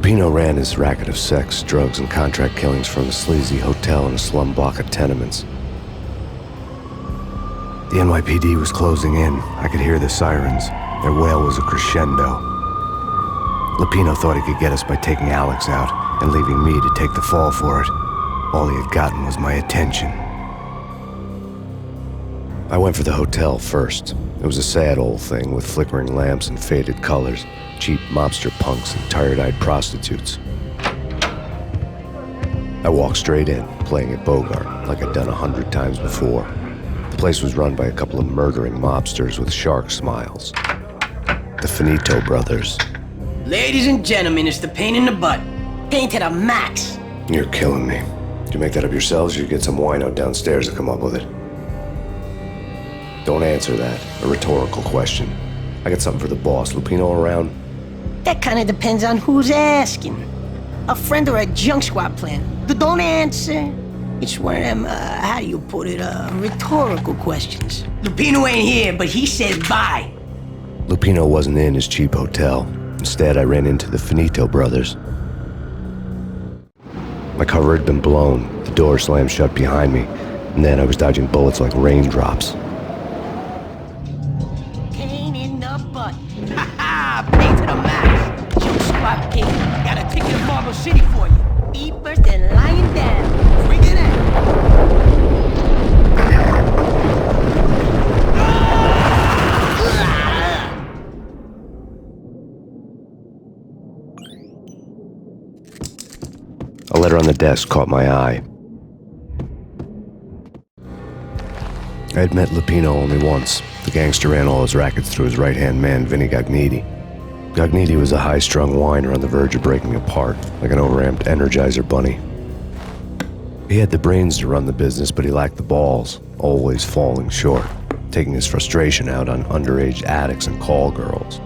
Lupino ran his racket of sex, drugs, and contract killings from a sleazy hotel in a slum block of tenements. The NYPD was closing in. I could hear the sirens. Their wail was a crescendo. Lupino thought he could get us by taking Alex out and leaving me to take the fall for it. All he had gotten was my attention. I went for the hotel first. It was a sad old thing with flickering lamps and faded colors, cheap mobster punks and tired-eyed prostitutes. I walked straight in, playing at Bogart, like I'd done 100 times before. The place was run by a couple of murdering mobsters with shark smiles. The Finito brothers. Ladies and gentlemen, it's the Payne in the butt. Payne to the max. You're killing me. Did you make that up yourselves, or you get some wino downstairs to come up with it? Don't answer that. A rhetorical question. I got something for the boss. Lupino around? That kind of depends on who's asking. A friend or a junk squad plan. Don't answer. It's one of them, how do you put it, rhetorical questions. Lupino ain't here, but he said bye. Lupino wasn't in his cheap hotel. Instead, I ran into the Finito brothers. My cover had been blown. The door slammed shut behind me, and then I was dodging bullets like raindrops. Payne in the butt. Ha ha! Payne to the max. Junk squad Payne. Got a ticket to Marble City for you. Be first and lying down. Bring it in. A letter on the desk caught my eye. I had met Lupino only once. The gangster ran all his rackets through his right-hand man, Vinny Gagniti. Gagniti was a high-strung whiner on the verge of breaking apart, like an overamped Energizer bunny. He had the brains to run the business, but he lacked the balls, always falling short, taking his frustration out on underage addicts and call girls.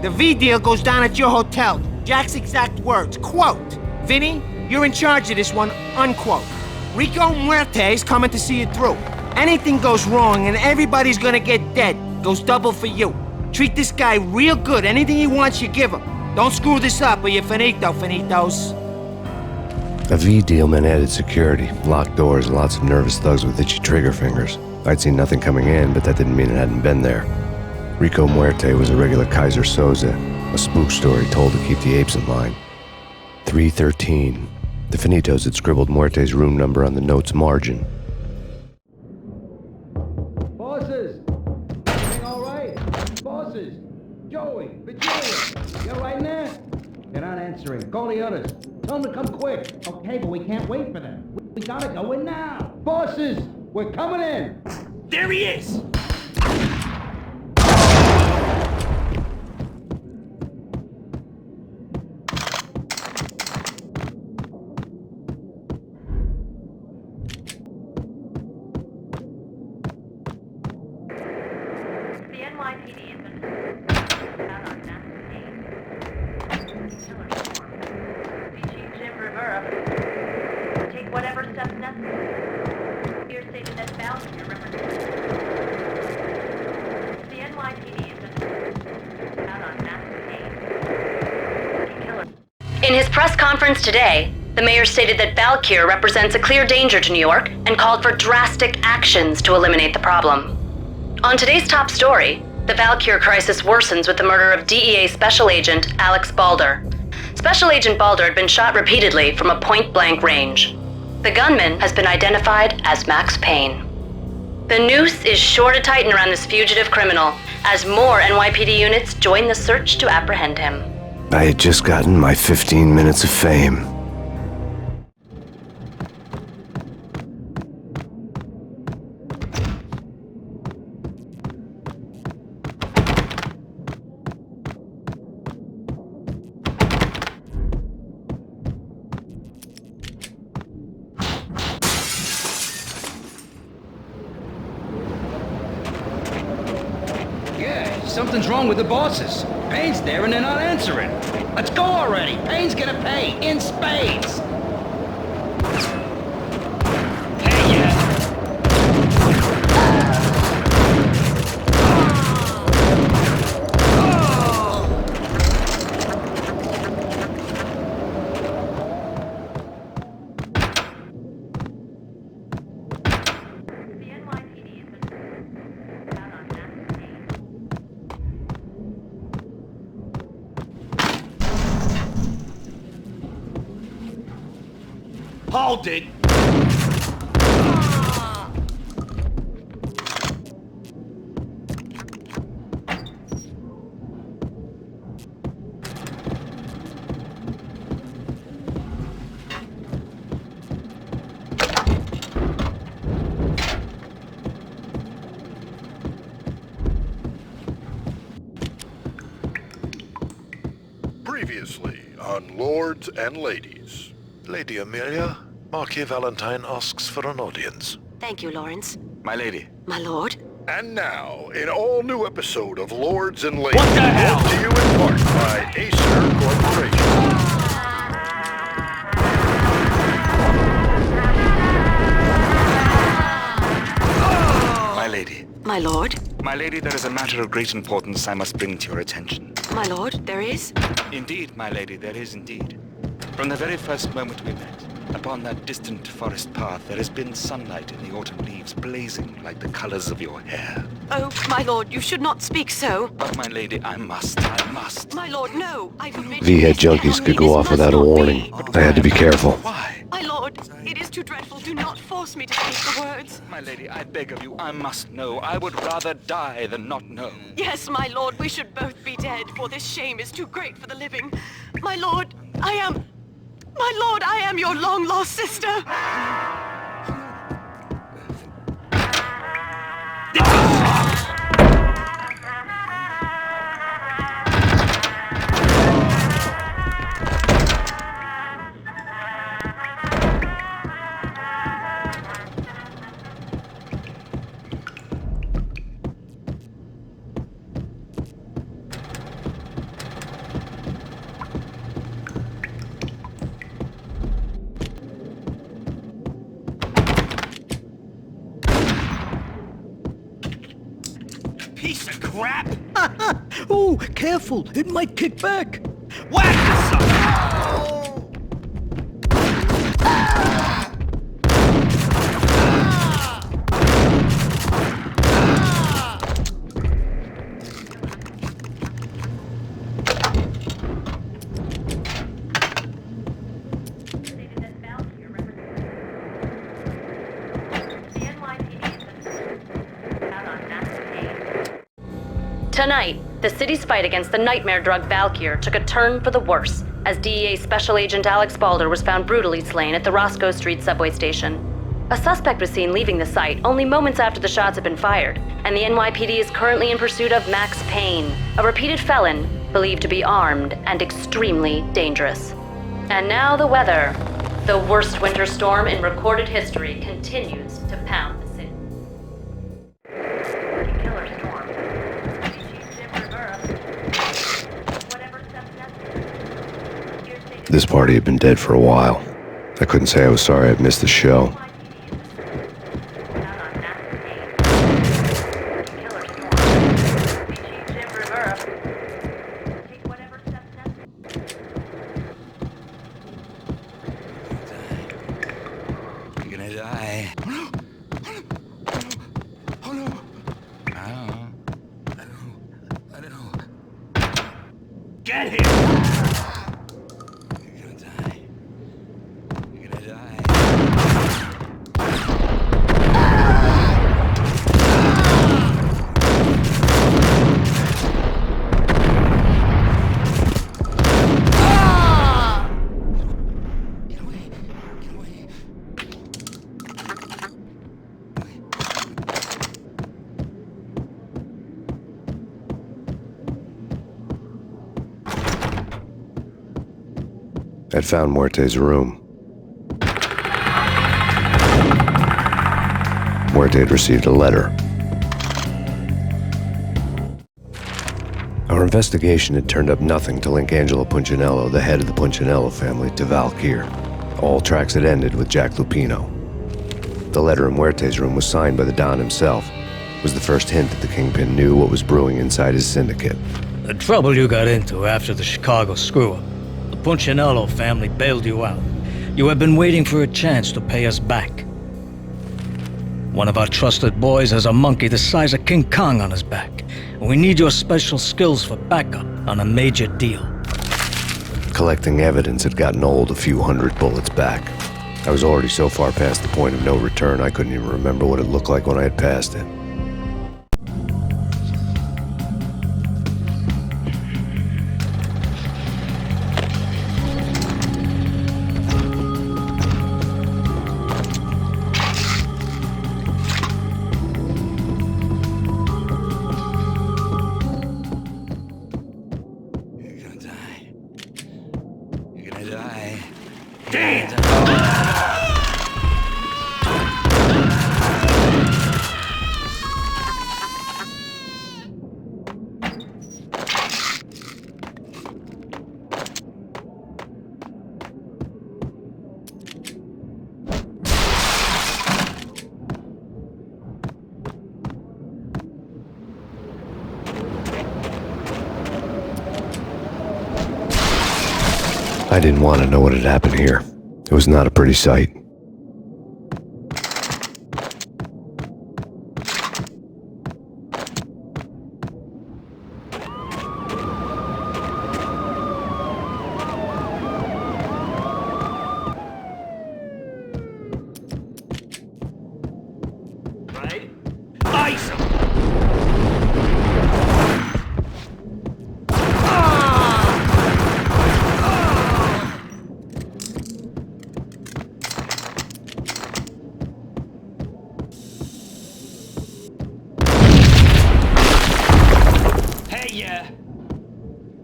The V deal goes down at your hotel. Jack's exact words, quote, "Vinny, you're in charge of this one," unquote. Rico Muerte's coming to see it through. Anything goes wrong and everybody's gonna get dead. Goes double for you. Treat this guy real good. Anything he wants, you give him. Don't screw this up or you're finito, finitos. A V deal meant added security, locked doors, and lots of nervous thugs with itchy trigger fingers. I'd seen nothing coming in, but that didn't mean it hadn't been there. Rico Muerte was a regular Kaiser Soze, a spook story told to keep the apes in line. 313. The Finitos had scribbled Muerte's room number on the note's margin. Bosses! Everything all right? Bosses! Joey! Virginia! You all right in there? They're not answering. Call the others. Tell them to come quick. Okay, but we can't wait for them. We gotta go in now. Bosses! We're coming in! There he is! Whatever steps necessary. Here stated that Valkyrie represents the NYPD is out on massive killer. In his press conference today, the mayor stated that Valkyrie represents a clear danger to New York and called for drastic actions to eliminate the problem. On today's top story, the Valkyrie crisis worsens with the murder of DEA Special Agent Alex Balder. Special Agent Balder had been shot repeatedly from a point-blank range. The gunman has been identified as Max Payne. The noose is sure to tighten around this fugitive criminal as more NYPD units join the search to apprehend him. I had just gotten my 15 minutes of fame. Something's wrong with the bosses. Payne's there and they're not answering. Let's go already. Payne's gonna pay in spades. Hey, yeah. Hold it! Previously on Lords and Ladies. Lady Amelia, Marquis Valentine asks for an audience. Thank you, Lawrence. My lady. My lord? And now, an all-new episode of Lords and Ladies. What the hell? Brought to you in part by Acer Corporation. My lady. My lord? My lady, there is a matter of great importance I must bring to your attention. My lord, there is? Indeed, my lady, there is indeed. From the very first moment we met, upon that distant forest path, there has been sunlight in the autumn leaves blazing like the colors of your hair. Oh, my lord, you should not speak so. But, my lady, I must. My lord, no. I forbid V-head you. junkies could This go off must without a not warning. be. I had to be careful. Why? My lord, it is too dreadful. Do not force me to speak the words. My lady, I beg of you, I must know. I would rather die than not know. Yes, my lord, we should both be dead, for this shame is too great for the living. My lord, I am your long-lost sister. Piece of crap! Oh, careful! It might kick back! Whack the sucker! Tonight, the city's fight against the nightmare drug Valkyr took a turn for the worse as DEA Special Agent Alex Balder was found brutally slain at the Roscoe Street subway station. A suspect was seen leaving the site only moments after the shots had been fired, and the NYPD is currently in pursuit of Max Payne, a repeated felon believed to be armed and extremely dangerous. And now the weather. The worst winter storm in recorded history continues to pound the city. Killer storm. This party had been dead for a while. I couldn't say I was sorry I'd missed the show. You're gonna die. Oh no! I don't know. Get him! You're gonna die. You're gonna die. I'd found Muerte's room. Muerte had received a letter. Our investigation had turned up nothing to link Angelo Punchinello, the head of the Punchinello family, to Valkyr. All tracks had ended with Jack Lupino. The letter in Muerte's room was signed by the Don himself. It was the first hint that the Kingpin knew what was brewing inside his syndicate. The trouble you got into after the Chicago screw-up. The Punchinello family bailed you out. You have been waiting for a chance to pay us back. One of our trusted boys has a monkey the size of King Kong on his back, and we need your special skills for backup on a major deal. Collecting evidence had gotten old a few hundred bullets back. I was already so far past the point of no return, I couldn't even remember what it looked like when I had passed it. I didn't want to know what had happened here. It was not a pretty sight. Right? Ice him!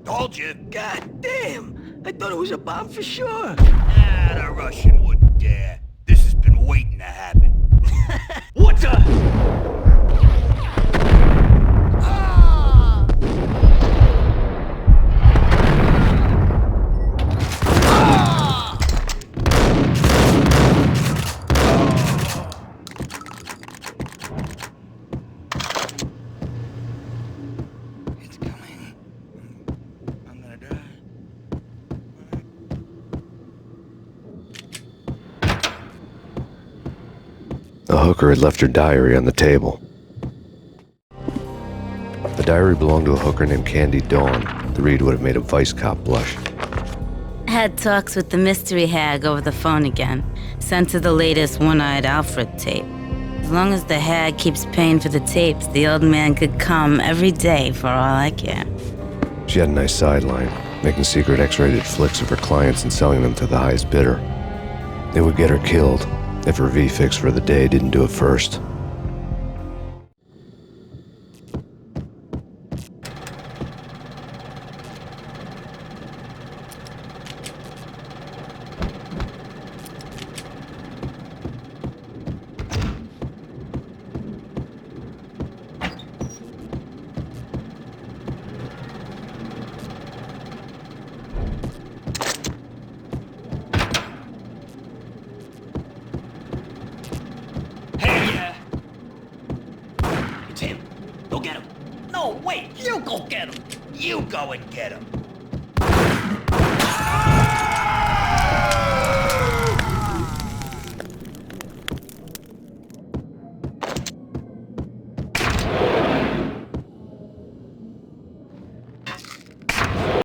Told you. God damn! I thought it was a bomb for sure. Ah, the Russian wouldn't dare. This has been waiting to happen. What the? The hooker had left her diary on the table. The diary belonged to a hooker named Candy Dawn. The read would have made a vice cop blush. Had talks with the mystery hag over the phone again. Sent her the latest One-Eyed Alfred tape. As long as the hag keeps paying for the tapes, the old man could come every day for all I care. She had a nice sideline, making secret X-rated flicks of her clients and selling them to the highest bidder. It would get her killed if her V-fix for the day didn't do it first. It's him. Go get him. No, wait, you go get him. You go and get him.